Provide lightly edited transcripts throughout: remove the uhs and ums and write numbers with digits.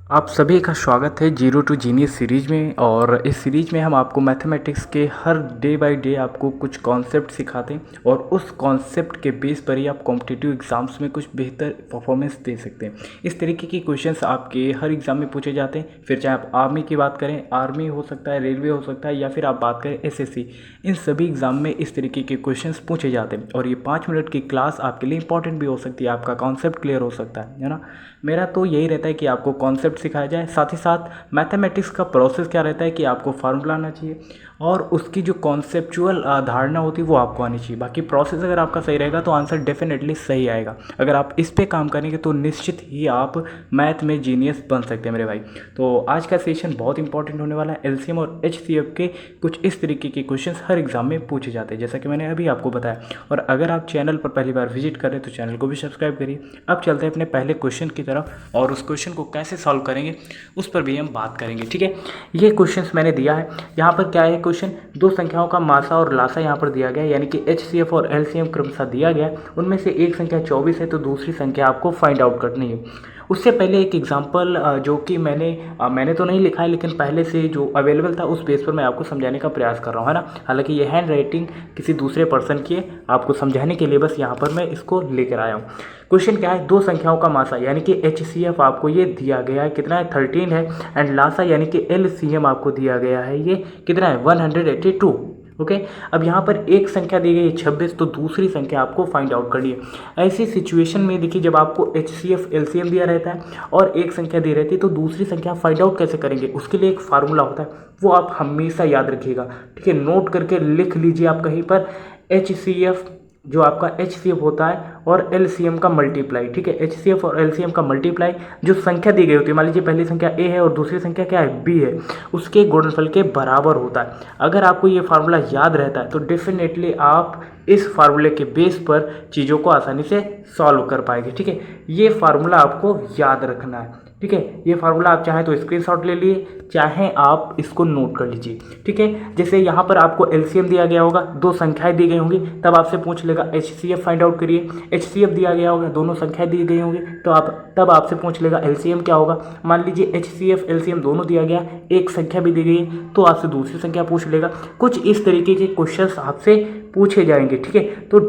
आप सभी का स्वागत है जीरो टू जीनियस सीरीज में। और इस सीरीज में हम आपको मैथमेटिक्स के हर डे बाय डे आपको कुछ कॉन्सेप्ट सिखाते हैं और उस कॉन्सेप्ट के बेस पर ही आप कॉम्पिटिटिव एग्जाम्स में कुछ बेहतर परफॉर्मेंस दे सकते हैं। इस तरीके के क्वेश्चंस आपके हर एग्जाम में पूछे जाते हैं। फिर चाहे आप आर्मी की बात करें, आर्मी हो सकता है, रेलवे हो सकता है, या फिर आप बात करें एसएससी, इन सभी एग्जाम में इस तरीके के क्वेश्चन पूछे जाते हैं। और ये 5 मिनट की क्लास आपके लिए इंपॉर्टेंट भी हो सकती है, आपका कॉन्सेप्ट क्लियर हो सकता है ना। मेरा तो यही रहता है कि आपको कॉन्सेप्ट सिखाया जाए, साथ ही साथ मैथमेटिक्स का प्रोसेस क्या रहता है कि आपको फार्मूला आना चाहिए और उसकी जो कॉन्सेप्चुअल धारणा होती है वो आपको आनी चाहिए। बाकी प्रोसेस अगर आपका सही रहेगा तो आंसर डेफिनेटली सही आएगा। अगर आप इस पे काम करेंगे तो निश्चित ही आप मैथ में जीनियस बन सकते हैं मेरे भाई। तो आज का सेशन बहुत इंपॉर्टेंट होने वाला है। एलसीएम और एचसीएफ के कुछ इस तरीके के क्वेश्चंस हर एग्जाम में पूछे जाते हैं, जैसा कि मैंने अभी आपको बताया। और अगर आप चैनल पर पहली बार विजिट करें तो चैनल को भी सब्सक्राइब करिए। अब चलते हैं अपने पहले क्वेश्चन की तरफ और उस क्वेश्चन को कैसे सॉल्व करेंगे उस पर भी हम बात करेंगे, ठीक है। ये क्वेश्चंस मैंने दिया है। यहाँ पर क्या है क्वेश्चन, दो संख्याओं का मासा और लासा यहाँ पर दिया गया है, यानी कि एचसीएफ और एलसीएम क्रमशः दिया गया है। उनमें से एक संख्या 24 है तो दूसरी संख्या आपको फाइंड आउट करनी है। उससे पहले एक एग्जांपल जो कि मैंने तो नहीं लिखा है, लेकिन पहले से जो अवेलेबल था उस बेस पर मैं आपको समझाने का प्रयास कर रहा हूँ, है ना। हालांकि ये हैंड राइटिंग किसी दूसरे पर्सन की है, आपको समझाने के लिए बस यहाँ पर मैं इसको लेकर आया हूँ। क्वेश्चन क्या है, दो संख्याओं का मासा यानी कि एचसीएफ आपको ये दिया गया है, कितना है 13 है। एंड लासा यानी कि एलसीएम आपको दिया गया है, ये कितना है 182। ओके अब यहाँ पर एक संख्या दी गई है 26, तो दूसरी संख्या आपको फाइंड आउट करनी है। ऐसी सिचुएशन में देखिए, जब आपको एचसीएफ एलसीएम दिया रहता है और एक संख्या दी रहती है तो दूसरी संख्या फाइंड आउट कैसे करेंगे, उसके लिए एक फार्मूला होता है, वो आप हमेशा याद रखिएगा, ठीक है। नोट करके लिख लीजिए आप कहीं पर, एचसीएफ जो आपका एचसीएफ होता है और एलसीएम का मल्टीप्लाई, ठीक है। एचसीएफ और एलसीएम का मल्टीप्लाई जो संख्या दी गई होती है, मान लीजिए पहली संख्या ए है और दूसरी संख्या क्या है बी है, उसके गुणनफल के बराबर होता है। अगर आपको ये फार्मूला याद रहता है तो डेफिनेटली आप इस फार्मूले के बेस पर चीज़ों को आसानी से सॉल्व कर पाएंगे, ठीक है। ये फार्मूला आपको याद रखना है, ठीक है। ये फार्मूला आप चाहें तो स्क्रीनशॉट ले लिए, चाहें आप इसको नोट कर लीजिए, ठीक है। जैसे यहाँ पर आपको एलसीएम दिया गया होगा, दो संख्याएं दी गई होंगी, तब आपसे पूछ लेगा एचसीएफ फाइंड आउट करिए। एचसीएफ दिया गया होगा, दोनों संख्याएं दी गई होंगी, तो तब आपसे पूछ लेगा एलसीएम क्या होगा। मान लीजिए एचसीएफ एलसीएम दोनों दिया गया, एक संख्या भी दी गई है, तो आपसे दूसरी संख्या पूछ लेगा। कुछ इस तरीके के क्वेश्चन आपसे पूछे जाएंगे, ठीक है। तो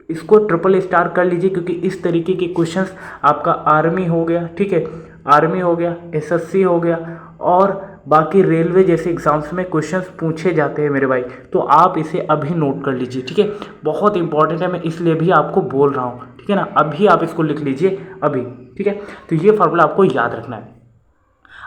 इसको ट्रिपल स्टार कर लीजिए, क्योंकि इस तरीके के क्वेश्चंस आपका आर्मी हो गया, ठीक है, आर्मी हो गया, एसएससी हो गया और बाकी रेलवे जैसे एग्जाम्स में क्वेश्चंस पूछे जाते हैं मेरे भाई। तो आप इसे अभी नोट कर लीजिए, ठीक है। बहुत इंपॉर्टेंट है, मैं इसलिए भी आपको बोल रहा हूँ, ठीक है ना। अभी आप इसको लिख लीजिए अभी, ठीक है। तो ये फार्मूला आपको याद रखना है।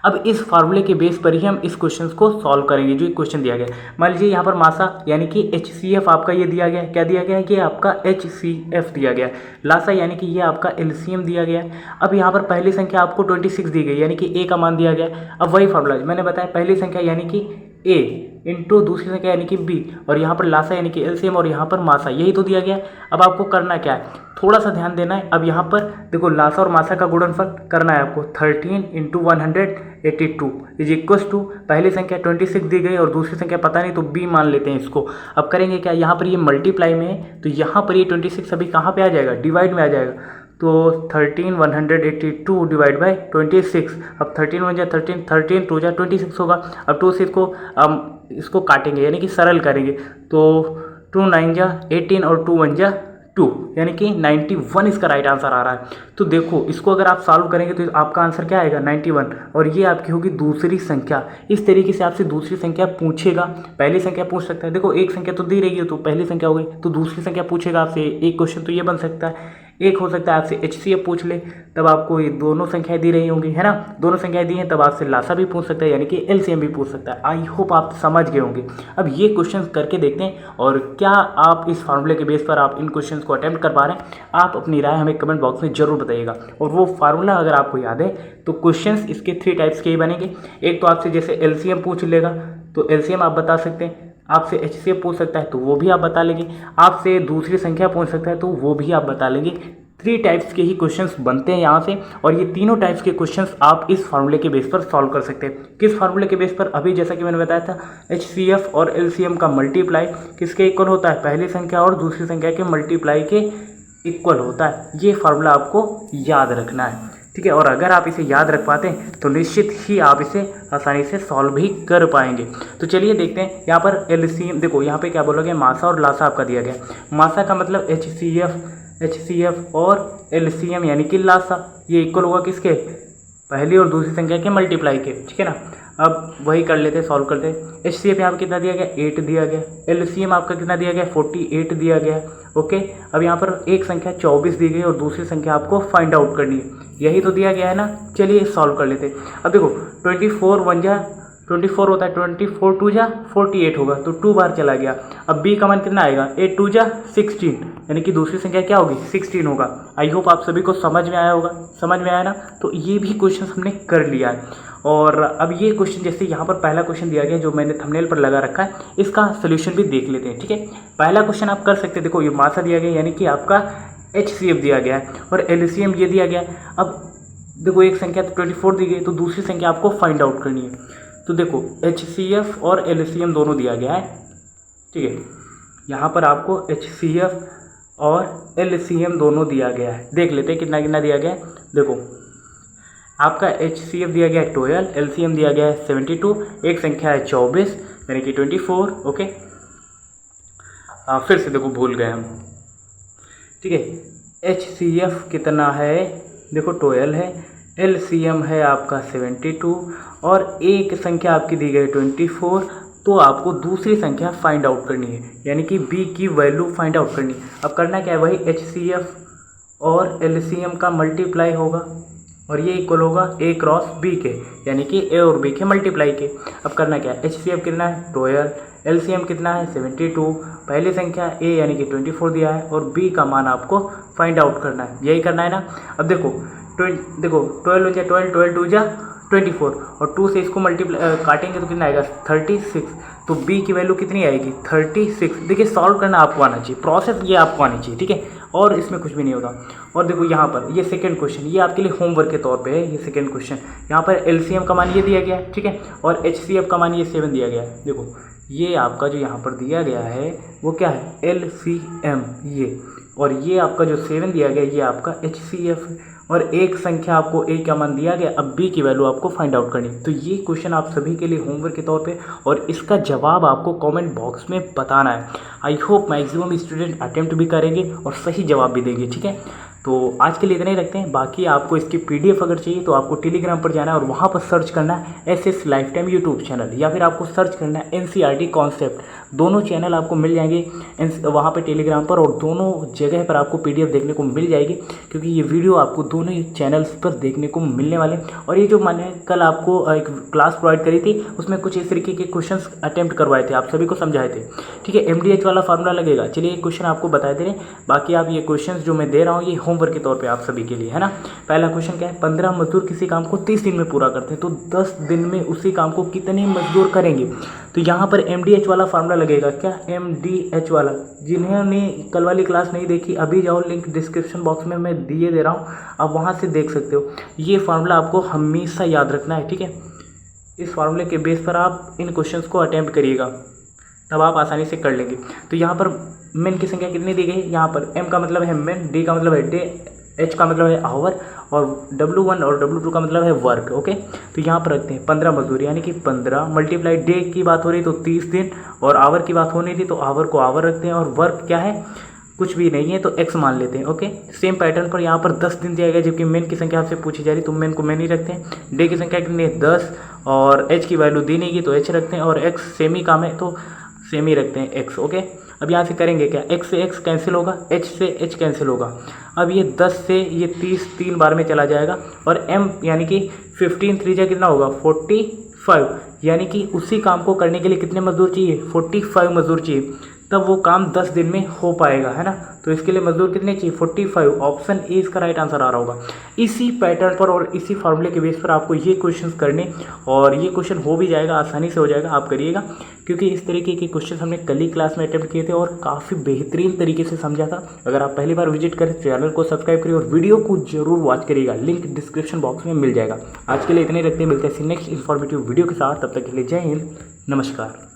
अब इस फार्मूले के बेस पर ही हम इस क्वेश्चन को सॉल्व करेंगे जो क्वेश्चन दिया गया है। मान लीजिए यहाँ पर मासा यानी कि एचसीएफ आपका ये दिया गया है, क्या दिया गया है, ये आपका एचसीएफ दिया गया है। लासा यानी कि ये आपका एलसीएम दिया गया है। अब यहाँ पर पहली संख्या आपको 26 दी गई, यानी कि ए का मान दिया गया है। अब वही फार्मूला मैंने बताया, पहली संख्या यानी कि ए इंटू दूसरी संख्या यानी कि बी, और यहाँ पर लासा यानी कि एलसीएम और यहाँ पर मासा, यही तो दिया गया है। अब आपको करना क्या है, थोड़ा सा ध्यान देना है। अब यहाँ पर देखो, लासा और मासा का गुणनफल करना है आपको, 13 इंटू 182 इज इक्वस टू, पहली संख्या 26 दी गई और दूसरी संख्या पता नहीं तो बी मान लेते हैं इसको। अब करेंगे क्या, यहाँ पर ये मल्टीप्लाई में है तो यहाँ पर ये 26 अभी कहाँ पे आ जाएगा, डिवाइड में आ जाएगा। तो 13 182 डिवाइड बाई 26। अब 13 1 जा 13, 13 2 जा 26 होगा। अब 2 से इसको काटेंगे यानी कि सरल करेंगे, तो 2 9 जा 18 और 2 1 जा 2, यानी कि 91 इसका राइट आंसर आ रहा है। तो देखो, इसको अगर आप सॉल्व करेंगे तो आपका आंसर क्या आएगा 91, और ये आपकी होगी दूसरी संख्या। इस तरीके से आपसे दूसरी संख्या पूछेगा, पहली संख्या पूछ सकता है। देखो एक संख्या तो दी रही है तो पहली संख्या हो गई, तो दूसरी संख्या पूछेगा आपसे। एक क्वेश्चन तो ये बन सकता है, एक हो सकता है आपसे एचसीएफ पूछ ले, तब आपको ये दोनों संख्याएं दी रही होंगी, है ना। दोनों संख्याएं दी हैं, तब आपसे लासा भी पूछ सकता है, यानी कि एलसीएम भी पूछ सकता है। आई होप आप समझ गए होंगे। अब ये क्वेश्चंस करके देखते हैं, और क्या आप इस फार्मूले के बेस पर आप इन क्वेश्चंस को अटेम्प्ट कर पा रहे हैं। आप अपनी राय हमें कमेंट बॉक्स में जरूर बताइएगा। और वो फार्मूला अगर आपको याद है तो क्वेश्चंस इसके 3 टाइप्स के ही बनेंगे। एक तो आपसे जैसे एलसीएम पूछ लेगा तो एलसीएम आप बता सकते हैं, आपसे एचसीएफ पूछ सकता है तो वो भी आप बता लेंगे, आपसे दूसरी संख्या पूछ सकता है तो वो भी आप बता लेंगे। 3 टाइप्स के ही क्वेश्चंस बनते हैं यहाँ से, और ये तीनों टाइप्स के क्वेश्चंस आप इस फार्मूले के बेस पर सॉल्व कर सकते हैं। किस फार्मूले के बेस पर, अभी जैसा कि मैंने बताया था, एचसीएफ और एलसीएम का मल्टीप्लाई किसके इक्वल होता है, पहली संख्या और दूसरी संख्या के मल्टीप्लाई के इक्वल होता है। ये फार्मूला आपको याद रखना है, ठीक है। ठीक है। और अगर आप इसे याद रख पाते हैं तो निश्चित ही आप इसे आसानी से सॉल्व भी कर पाएंगे। तो चलिए देखते हैं यहाँ पर एलसीएम। देखो यहाँ पे क्या बोलोगे, मासा और लासा आपका दिया गया। मासा का मतलब HCF और एलसीएम यानी कि लासा, ये इक्वल होगा किसके, पहली और दूसरी संख्या के मल्टीप्लाई के, ठीक है ना। अब वही कर लेते, सॉल्व करते हैं। HCF यहाँ पर कितना दिया गया, 8 दिया गया। LCM आपका कितना दिया गया, 48 दिया गया। ओके, अब यहाँ पर एक संख्या 24 दी गई और दूसरी संख्या आपको फाइंड आउट करनी है, यही तो दिया गया है ना। चलिए सॉल्व कर लेते हैं। अब देखो 24 1 जा 24 होता है, 24 2 जा 48 होगा, तो 2 बार चला गया। अब b का मान कितना आएगा, 8 2 जा 16, यानी कि दूसरी संख्या क्या होगी, 16 होगा। आई होप आप सभी को समझ में आया होगा, समझ में आया ना। तो ये भी क्वेश्चन हमने कर लिया है। और अब ये क्वेश्चन, जैसे यहाँ पर पहला क्वेश्चन दिया गया जो मैंने थंबनेल पर लगा रखा है, इसका सोल्यूशन भी देख लेते हैं, ठीक है। पहला क्वेश्चन आप कर सकते हैं। देखो ये मासा दिया गया यानी कि आपका HCF दिया गया है और LCM ये दिया गया। अब देखो एक संख्या तो 24 दी गई, तो दूसरी संख्या आपको फाइंड आउट करनी है। तो देखो HCF और LCM दोनों दिया गया है, ठीक है। यहाँ पर आपको HCF और LCM दोनों दिया गया है। देख लेते हैं कितना कितना दिया गया है। देखो आपका HCF दिया गया है 12, LCM दिया गया है 72, एक संख्या है 24 यानी कि 24। ओके, फिर से देखो भूल गए हम, ठीक है। HCF कितना है, देखो 12 है, LCM है आपका 72 और एक संख्या आपकी दी गई 24। तो आपको दूसरी संख्या फाइंड आउट करनी है, यानी कि b की वैल्यू फाइंड आउट करनी है। अब करना क्या है, वही HCF और LCM का मल्टीप्लाई होगा और ये इक्वल होगा a क्रॉस b के, यानी कि a और b के मल्टीप्लाई के। अब करना क्या है, HCF कितना है 12, LCM कितना है 72, पहली संख्या a यानी कि 24 दिया है और b का मान आपको फाइंड आउट करना है, यही करना है ना। अब देखो 12 जा 12, 12 2 जा 24 और 2 से इसको मल्टीप्लाई काटेंगे तो कितना आएगा 36। तो b की वैल्यू कितनी आएगी 36। देखिए सॉल्व करना आपको आना चाहिए, प्रोसेस ये आपको आनी चाहिए, ठीक है। और इसमें कुछ भी नहीं होगा। और देखो यहाँ पर ये सेकंड क्वेश्चन, ये आपके लिए होमवर्क के तौर पे है। ये सेकंड क्वेश्चन, यहाँ पर LCM का मान ये दिया गया है, ठीक है, और HCF का मान ये 7 दिया गया है। देखो ये आपका जो यहाँ पर दिया गया है वो क्या है, LCM ये, और ये आपका जो 7 दिया गया ये आपका HCF और एक संख्या आपको a का मान दिया गया। अब b की वैल्यू आपको फाइंड आउट करनी। तो ये क्वेश्चन आप सभी के लिए होमवर्क के तौर पे, और इसका जवाब आपको कमेंट बॉक्स में बताना है। I hope maximum student attempt भी करेंगे और सही जवाब भी देंगे, ठीक है। तो आज के लिए इतना ही रखते हैं। बाकी आपको इसकी PDF अगर चाहिए तो आपको टेलीग्राम पर जाना है और वहाँ पर सर्च करना है SS life time YouTube channel, या फिर आपको सर्च करना है NCERT कॉन्सेप्ट। दोनों चैनल आपको मिल जाएंगे वहाँ पर टेलीग्राम पर, और दोनों जगह पर आपको PDF देखने को मिल जाएगी, क्योंकि ये वीडियो आपको दोनों ही चैनल्स पर देखने को मिलने वाले। और ये जो मैंने कल आपको एक क्लास प्रोवाइड करी थी उसमें कुछ इस तरीके के क्वेश्चन अटेम्प्ट करवाए थे, आप सभी को समझाए थे, ठीक है। MDH वाला फार्मूला लगेगा। चलिए एक क्वेश्चन आपको बता दे रहे हैं। बाकी आप ये क्वेश्चन जो मैं दे रहा हूँ ये होमवर्क के तौर पे आप सभी के लिए है ना। पहला क्वेश्चन क्या है, 15 मजदूर किसी काम को 30 दिन में पूरा करते हैं, तो 10 दिन में उसी काम को कितने मजदूर करेंगे। तो यहाँ पर MDH वाला फार्मूला लगेगा। क्या, MDH वाला। जिन्होंने कल वाली क्लास नहीं देखी अभी जाओ, लिंक डिस्क्रिप्शन बॉक्स में मैं दिए दे रहा हूँ, आप वहाँ से देख सकते हो। ये फार्मूला आपको हमेशा याद रखना है, ठीक है। इस फार्मूले के बेस पर आप इन क्वेश्चंस को अटेम्प्ट करिएगा, तब आप आसानी से कर लेंगे। तो यहाँ पर मेन की संख्या कितनी दी गई, यहाँ पर M का मतलब है मेन, D का मतलब है डे, H का मतलब है आवर, और W1 और W2 का मतलब है वर्क। ओके, तो यहाँ पर रखते हैं 15 मजदूर, यानी कि 15 मल्टीप्लाई डे की बात हो रही तो 30 दिन, और आवर की बात होनी थी तो आवर को आवर रखते हैं, और वर्क क्या है, कुछ भी नहीं है तो x मान लेते हैं। ओके, सेम पैटर्न पर यहाँ पर 10 दिन दिया गया, जबकि मेन की संख्या आपसे पूछी जा रही तो मेन को मेन ही रखते हैं। डे की संख्या कितनी है 10, और h की वैल्यू दी नहीं की तो h रखते हैं, और x सेम ही काम है तो सेम ही रखते हैं x। ओके, अब यहाँ से करेंगे क्या, x से x कैंसिल होगा, h से h कैंसिल होगा। अब ये 10 से ये 30 3 बार में चला जाएगा, और m यानी कि 15 3 कितना होगा 45, यानी कि उसी काम को करने के लिए कितने मजदूर चाहिए 45 मजदूर चाहिए, तब वो काम 10 दिन में हो पाएगा, है ना। तो इसके लिए मजदूर कितने चाहिए 45। ऑप्शन ए इसका राइट आंसर आ रहा होगा। इसी पैटर्न पर और इसी फार्मूले के बेस पर आपको ये क्वेश्चंस करने, और ये क्वेश्चन हो भी जाएगा, आसानी से हो जाएगा, आप करिएगा, क्योंकि इस तरीके के क्वेश्चन हमने कल ही क्लास में अटेम्प्ट किए थे और काफ़ी बेहतरीन तरीके से समझा था। अगर आप पहली बार विजिट करें चैनल को सब्सक्राइब करिए और वीडियो को जरूर वॉच करिएगा, लिंक डिस्क्रिप्शन बॉक्स में मिल जाएगा। आज के लिए इतने ही रखते हैं, मिलते हैं नेक्स्ट इन्फॉर्मेटिव वीडियो के साथ, तब तक के लिए जय हिंद, नमस्कार।